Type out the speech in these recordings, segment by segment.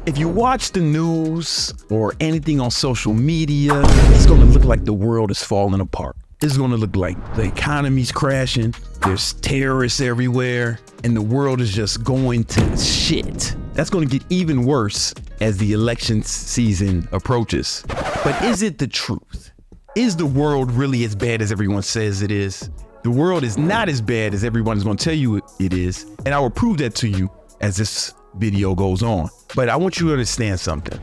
If you watch the news or anything on social media, it's gonna look like the world is falling apart. It's gonna look like the economy's crashing, there's terrorists everywhere, and the world is just going to shit. That's gonna get even worse as the election season approaches. But is it the truth? Is the world really as bad as everyone says it is? The world is not as bad as everyone is gonna tell you it is, and I will prove that to you as this video goes on. But I want you to understand something.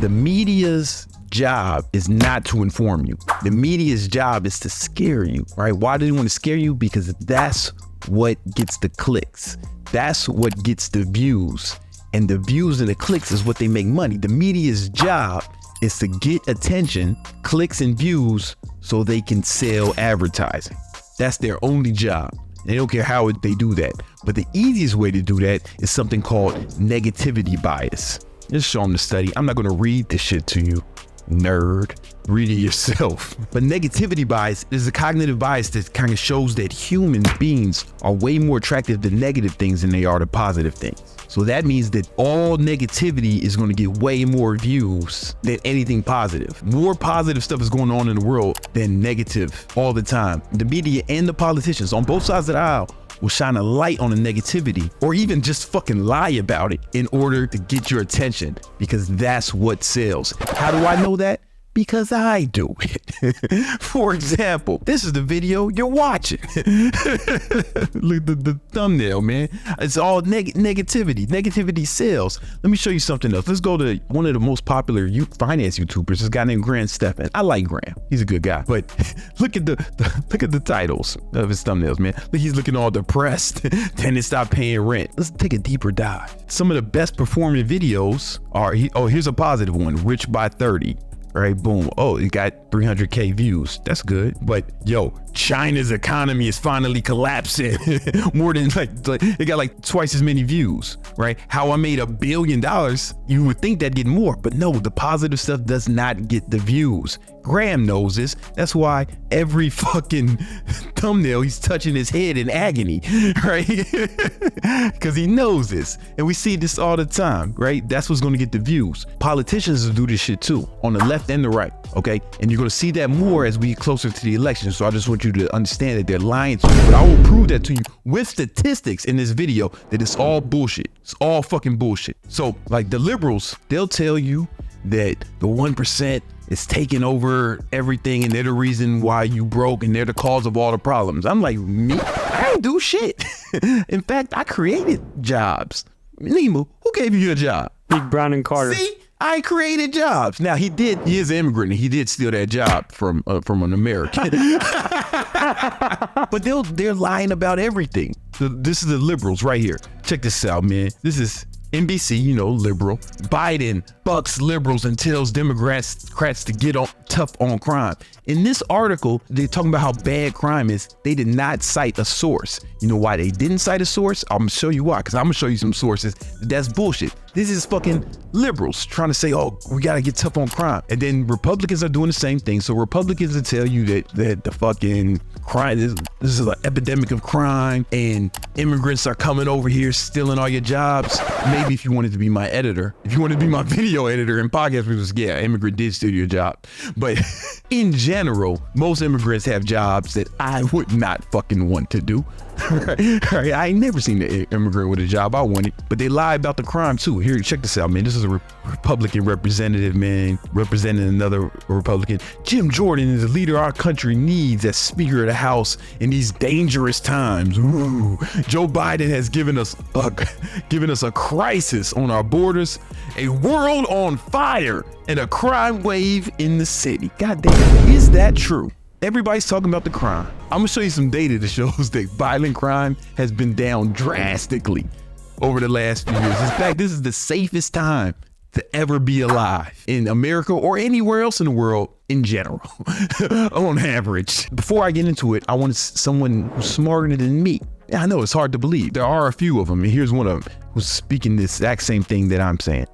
The media's job is not to inform you. The media's job is to scare you, right? Why do they want to scare you? Because that's what gets the clicks. That's what gets the views. And the views and the clicks is what they make money. The media's job is to get attention, clicks and views so they can sell advertising. That's their only job. They don't care how they do that. But the easiest way to do that is something called negativity bias. Just show them the study. I'm not going to read this shit to you, nerd. Read it yourself. But negativity bias is a cognitive bias that kind of shows that human beings are way more attracted to negative things than they are to positive things. So that means that all negativity is going to get way more views than anything positive. More positive stuff is going on in the world than negative all the time. The media and the politicians on both sides of the aisle will shine a light on the negativity or even just fucking lie about it in order to get your attention, because that's what sells. How do I know that? Because I do it. For example, this is the video you're watching. Look at the thumbnail, man. It's all negativity. Negativity sells. Let me show you something else. Let's go to one of the most popular finance YouTubers. This guy named Stephan. I like Graham. He's a good guy. But look at the titles of his thumbnails, man. Look, he's looking all depressed. Tenants stop paying rent. Let's take a deeper dive. Some of the best performing videos are, here's a positive one, Rich by 30. Right, boom. Oh, it got 300K views. That's good. But yo, China's economy is finally collapsing. More than like it got like twice as many views, right? How I made $1 billion. You would think that'd get more, but no, the positive stuff does not get the views. Graham knows this. That's why every fucking thumbnail he's touching his head in agony, right? Because he knows this. And we see this all the time, right? That's what's going to get the views. Politicians do this shit too, on the left and the right, okay? And you're going to see that more as we get closer to the election. So I just want you to understand that they're lying to you. But I will prove that to you with statistics in this video that it's all bullshit. It's all fucking bullshit. So like the liberals, they'll tell you that the 1% is taking over everything and they're the reason why you broke and they're the cause of all the problems. I'm like, me? I ain't do shit. In fact, I created jobs. Nemo, who gave you a job? Big Brown and Carter. See? I created jobs. Now he is an immigrant and he did steal that job from an American. But they're lying about everything. This is the liberals right here. Check this out, man. This is NBC, you know, liberal. Biden bucks liberals and tells Democrats to get tough on crime. In this article, they're talking about how bad crime is. They did not cite a source. You know why they didn't cite a source? I'm gonna show you why, because I'm gonna show you some sources. That's bullshit. This is fucking liberals trying to say, oh, we gotta get tough on crime. And then Republicans are doing the same thing. So Republicans will tell you that the fucking crime, this is an epidemic of crime and immigrants are coming over here stealing all your jobs. Maybe if you wanted to be my editor, if you wanted to be my video editor and podcast producers, yeah, immigrant did steal your job. But in general, most immigrants have jobs that I would not fucking want to do. Right? I ain't never seen an immigrant with a job I wanted, but they lie about the crime too. Here, check this out, man. This is a Republican representative, man, representing another Republican. Jim Jordan is the leader our country needs as Speaker of the House in these dangerous times. Ooh. Joe Biden has given us a crisis on our borders, a world on fire, and a crime wave in the city. God damn, is that true? Everybody's talking about the crime. I'm gonna show you some data that shows that violent crime has been down drastically over the last few years. In fact, this is the safest time to ever be alive in America or anywhere else in the world in general, on average. Before I get into it, I want someone who's smarter than me. Yeah, I know it's hard to believe. There are a few of them, and here's one of them who's speaking the exact same thing that I'm saying.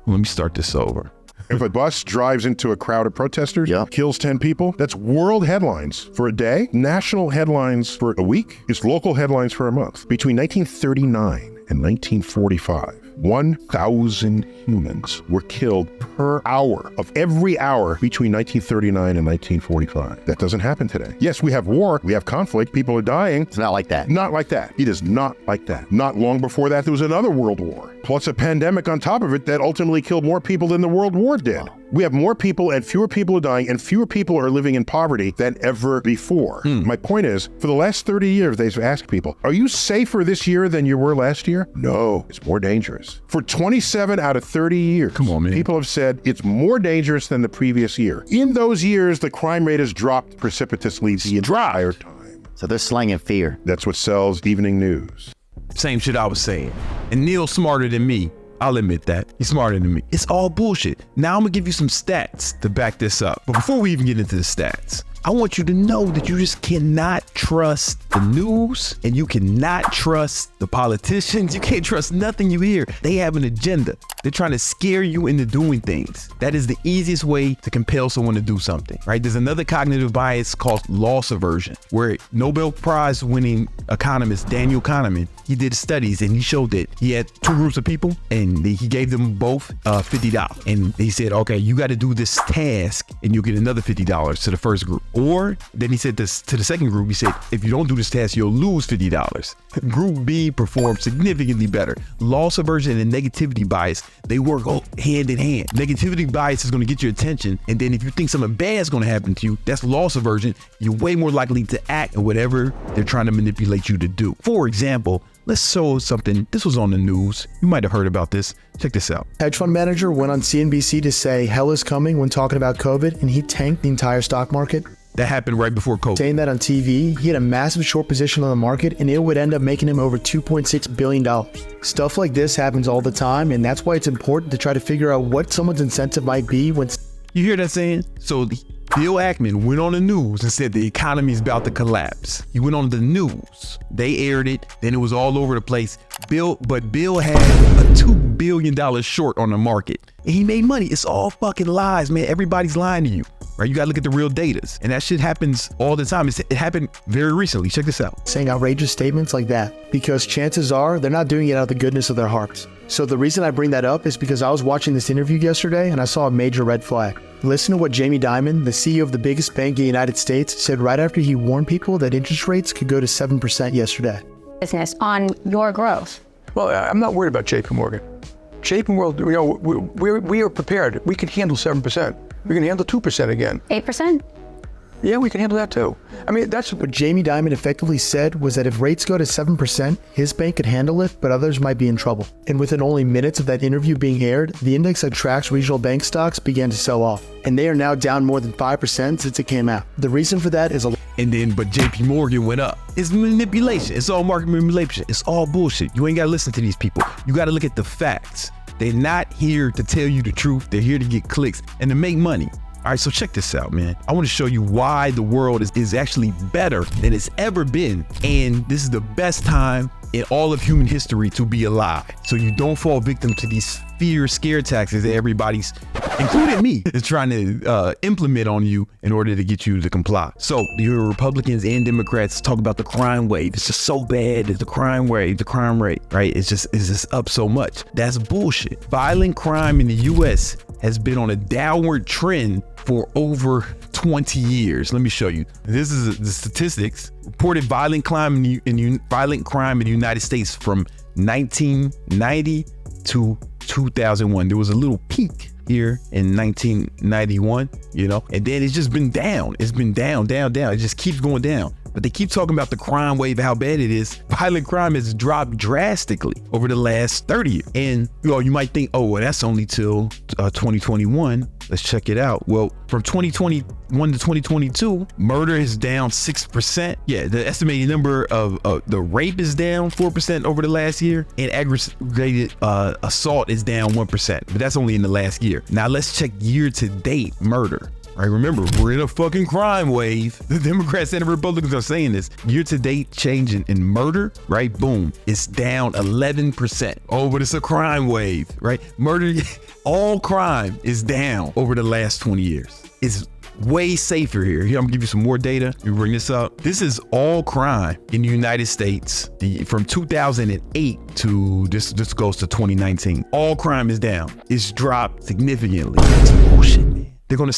Let me start this over. If a bus drives into a crowd of protesters, kills 10 people, that's world headlines for a day, national headlines for a week, it's local headlines for a month. Between 1939 and 1945, 1,000 humans were killed per hour of every hour between 1939 and 1945. That doesn't happen today. Yes, we have war, we have conflict, people are dying. It's not like that. Not like that. It is not like that. Not long before that, there was another world war, plus a pandemic on top of it that ultimately killed more people than the World War did. Wow. We have more people and fewer people are dying and fewer people are living in poverty than ever before. My point is, for the last 30 years, they've asked people, are you safer this year than you were last year? No, it's more dangerous. For 27 out of 30 years, come on, man, people have said it's more dangerous than the previous year. In those years, the crime rate has dropped precipitously the entire time. So they're slinging fear. That's what sells evening news. Same shit I was saying. And Neil's smarter than me. I'll admit that. He's smarter than me. It's all bullshit. Now I'm gonna give you some stats to back this up. But before we even get into the stats, I want you to know that you just cannot trust the news and you cannot trust the politicians. You can't trust nothing you hear. They have an agenda. They're trying to scare you into doing things. That is the easiest way to compel someone to do something, right? There's another cognitive bias called loss aversion, where Nobel Prize winning economist Daniel Kahneman, he did studies and he showed that he had two groups of people and he gave them both $50. And he said, okay, you got to do this task and you'll get another $50 to the first group. Or then he said this to the second group, he said, if you don't do this task, you'll lose $50. Group B performed significantly better. Loss aversion and negativity bias, they work hand in hand. Negativity bias is going to get your attention. And then if you think something bad is going to happen to you, that's loss aversion. You're way more likely to act on whatever they're trying to manipulate you to do. For example, let's show something. This was on the news. You might have heard about this. Check this out. Hedge fund manager went on CNBC to say hell is coming when talking about COVID, and he tanked the entire stock market. That happened right before COVID. Saying that on TV, he had a massive short position on the market and it would end up making him over $2.6 billion. Stuff like this happens all the time, and that's why it's important to try to figure out what someone's incentive might be when... You hear that saying? So Bill Ackman went on the news and said the economy is about to collapse. He went on the news. They aired it. Then it was all over the place. Bill had a $2 billion short on the market. And he made money. It's all fucking lies, man. Everybody's lying to you. Right? You gotta look at the real datas. And that shit happens all the time. It happened very recently. Check this out. Saying outrageous statements like that, because chances are they're not doing it out of the goodness of their hearts. So the reason I bring that up is because I was watching this interview yesterday and I saw a major red flag. Listen to what Jamie Dimon, the CEO of the biggest bank in the United States, said right after he warned people that interest rates could go to 7% yesterday. Business on your growth. Well, I'm not worried about JP Morgan. JP Morgan, you know, we are prepared. We can handle 7%. We can handle 2% again. 8%? Yeah, we can handle that too. I mean, that's what Jamie Dimon effectively said was that if rates go to 7%, his bank could handle it, but others might be in trouble. And within only minutes of that interview being aired, the index that tracks regional bank stocks began to sell off. And they are now down more than 5% since it came out. The reason for that is but JP Morgan went up. It's manipulation. It's all market manipulation. It's all bullshit. You ain't gotta listen to these people. You gotta look at the facts. They're not here to tell you the truth. They're here to get clicks and to make money. All right, so check this out, man. I want to show you why the world is actually better than it's ever been. And this is the best time in all of human history to be alive. So you don't fall victim to these fear scare tactics that everybody's, including me, is trying to implement on you in order to get you to comply. So your Republicans and Democrats talk about the crime wave. It's just so bad. It's the crime wave, the crime rate, right? It's just up so much. That's bullshit. Violent crime in the US has been on a downward trend for over 20 years. Let me show you. This is the statistics. Reported violent crime in the United States from 1990 to 2001. There was a little peak here in 1991, you know, and then it's just been down. It's been down. It just keeps going down. But they keep talking about the crime wave, how bad it is. Violent crime has dropped drastically over the last 30 years. And you might think, oh, well, that's only till 2021. Let's check it out. Well, from 2021 to 2022, murder is down 6%. Yeah, the estimated number of the rape is down 4% over the last year, and aggravated assault is down 1%. But that's only in the last year. Now let's check year-to-date murder. Right, remember, we're in a fucking crime wave. The Democrats and the Republicans are saying this. Year-to-date change in murder, right? Boom, it's down 11%. Oh, but it's a crime wave, right? Murder, all crime is down over the last 20 years. It's way safer here. Here, I'm gonna give you some more data. You bring this up. This is all crime in the United States from 2008 to this goes to 2019. All crime is down. It's dropped significantly. It's bullshit, man.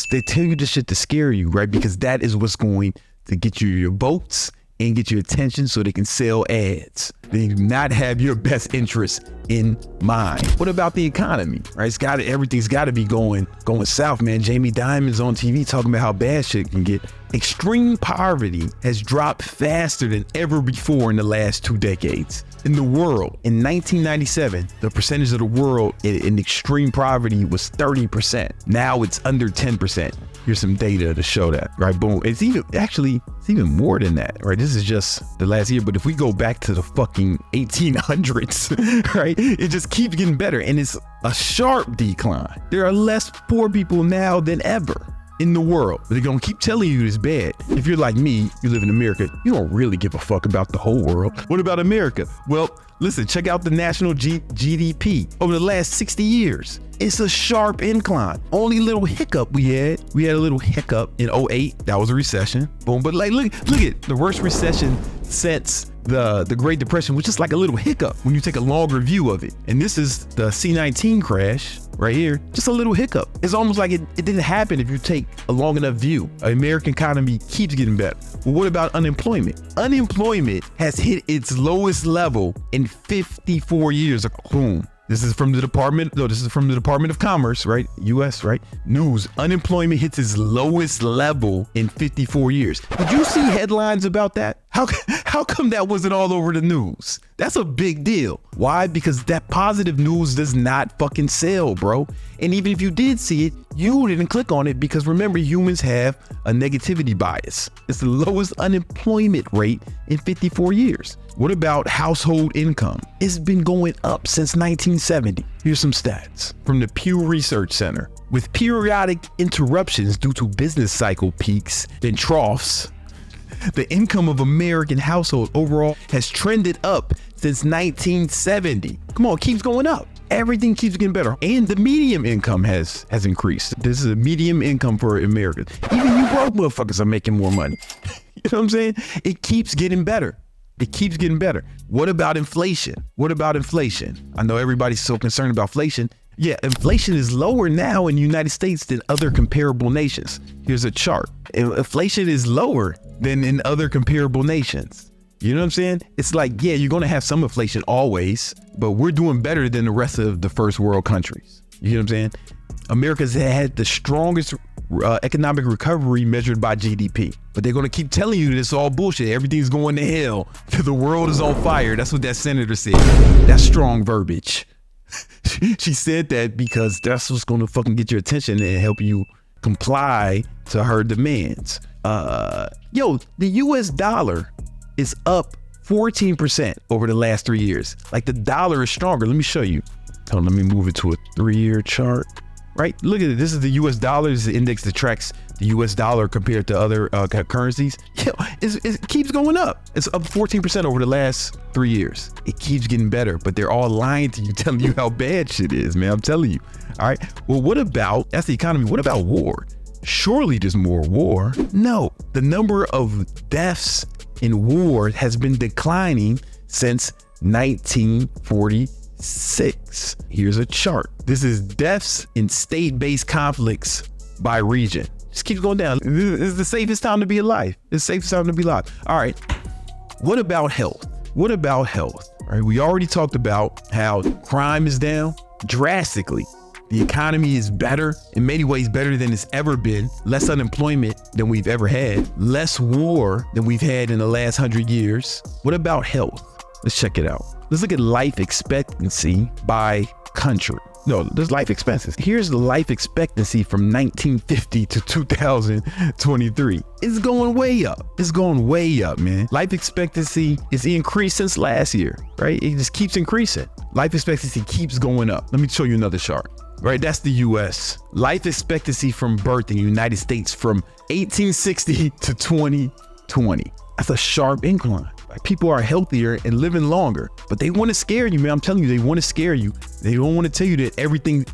They tell you this shit to scare you, right? Because that is what's going to get you your votes and get your attention so they can sell ads. They do not have your best interest in mind. What about the economy, right? Everything's gotta be going south, man. Jamie Dimon's on TV talking about how bad shit can get. Extreme poverty has dropped faster than ever before in the last 2 decades. In the world, in 1997, the percentage of the world in extreme poverty was 30%. Now it's under 10%. Here's some data to show that, right? Boom. It's even more than that, right? This is just the last year, but if we go back to the fucking 1800s, right? It just keeps getting better, and it's a sharp decline. There are less poor people now than ever in the world, but they're gonna keep telling you it's bad. If you're like me, you live in America, you don't really give a fuck about the whole world. What about America? Well, listen, check out the national GDP over the last 60 years. It's a sharp incline. Only little hiccup we had a little hiccup in 08. That was a recession. Boom. But like, look at the worst recession since the Great Depression, which is like a little hiccup when you take a longer view of it. And this is the C-19 crash right here. Just a little hiccup. It's almost like it didn't happen if you take a long enough view. The American economy keeps getting better. Well, what about unemployment? Unemployment has hit its lowest level in 54 years. Boom. This is from the Department of Commerce, right? US, right? News. Unemployment hits its lowest level in 54 years. Did you see headlines about that? How come that wasn't all over the news? That's a big deal. Why? Because that positive news does not fucking sell, bro. And even if you did see it, you didn't click on it because remember, humans have a negativity bias. It's the lowest unemployment rate in 54 years. What about household income? It's been going up since 1970. Here's some stats from the Pew Research Center. With periodic interruptions due to business cycle peaks and troughs, the income of American household overall has trended up since 1970. Come on, it keeps going up. Everything keeps getting better. And the median income has increased. This is a median income for Americans. Even you broke motherfuckers are making more money. You know what I'm saying? It keeps getting better. It keeps getting better. What about inflation? What about inflation? I know everybody's so concerned about inflation. Yeah, inflation is lower now in the United States than other comparable nations. Here's a chart. Inflation is lower than in other comparable nations. You know what I'm saying? It's like, yeah, you're going to have some inflation always, but we're doing better than the rest of the first world countries. You know what I'm saying? America's had the strongest economic recovery measured by GDP, but they're going to keep telling you this all bullshit. Everything's going to hell. The world is on fire. That's what that senator said. That's strong verbiage. She said that because that's what's going to fucking get your attention and help you comply to her demands. The US dollar is up 14% over the last 3 years. Like the dollar is stronger. Let me show you. Let me move it to a 3-year chart. Right? Look at it. This is the US dollar. This is the index that tracks the US dollar compared to other currencies. It keeps going up. It's up 14% over the last 3 years. It keeps getting better, but they're all lying to you, telling you how bad shit is, man. I'm telling you. All right. Well, that's the economy. What about war? Surely there's more war. No, the number of deaths in war has been declining since 1946. Here's a chart. This is deaths in state-based conflicts by region. Just keeps going down. It's the safest time to be alive. It's the safest time to be alive. All right. What about health? What about health? All right. We already talked about how crime is down drastically. The economy is better, in many ways better than it's ever been. Less unemployment than we've ever had. Less war than we've had in the last 100 years. What about health? Let's check it out. Let's look at life expectancy by country. No, there's life expectancy. Here's the life expectancy from 1950 to 2023. It's going way up. It's going way up, man. Life expectancy is increased since last year, right? It just keeps increasing. Life expectancy keeps going up. Let me show you another chart. Right, that's the US. Life expectancy from birth in the United States from 1860 to 2020. That's a sharp incline. Like, people are healthier and living longer, but they want to scare you, man. I'm telling you, they want to scare you. They don't want to tell you that everything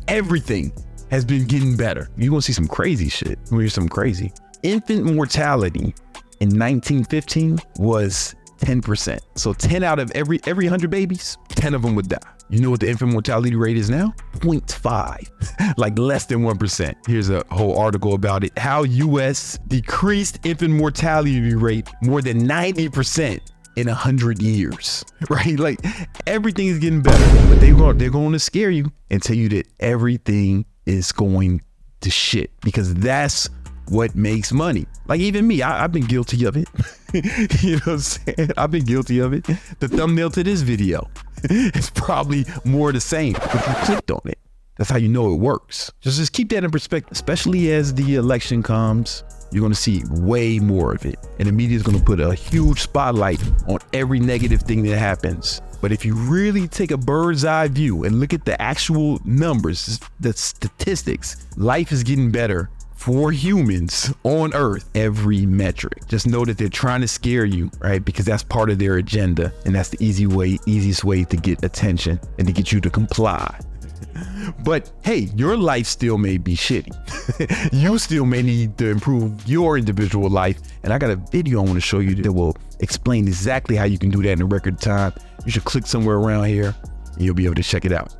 has been getting better. You're gonna see some crazy shit. You're gonna hear some crazy. Infant mortality in 1915 was 10%. So 10 out of every 100 babies, 10 of them would die. You know what the infant mortality rate is now? 0.5, like less than 1%. Here's a whole article about it. How US decreased infant mortality rate more than 90% in 100 years, right? Like everything is getting better, but they're going to scare you and tell you that everything is going to shit, because that's what makes money. Like even me, I've been guilty of it. You know what I'm saying? I've been guilty of it. The thumbnail to this video is probably more the same, but you clicked on it. That's how you know it works. Just keep that in perspective, especially as the election comes. You're going to see way more of it. And the media is going to put a huge spotlight on every negative thing that happens. But if you really take a bird's eye view and look at the actual numbers, the statistics, life is getting better for humans on Earth, every metric. Just know that they're trying to scare you, right? Because that's part of their agenda. And that's the easiest way to get attention and to get you to comply. But hey, your life still may be shitty. You still may need to improve your individual life. And I got a video I want to show you that will explain exactly how you can do that in a record time. You should click somewhere around here and you'll be able to check it out.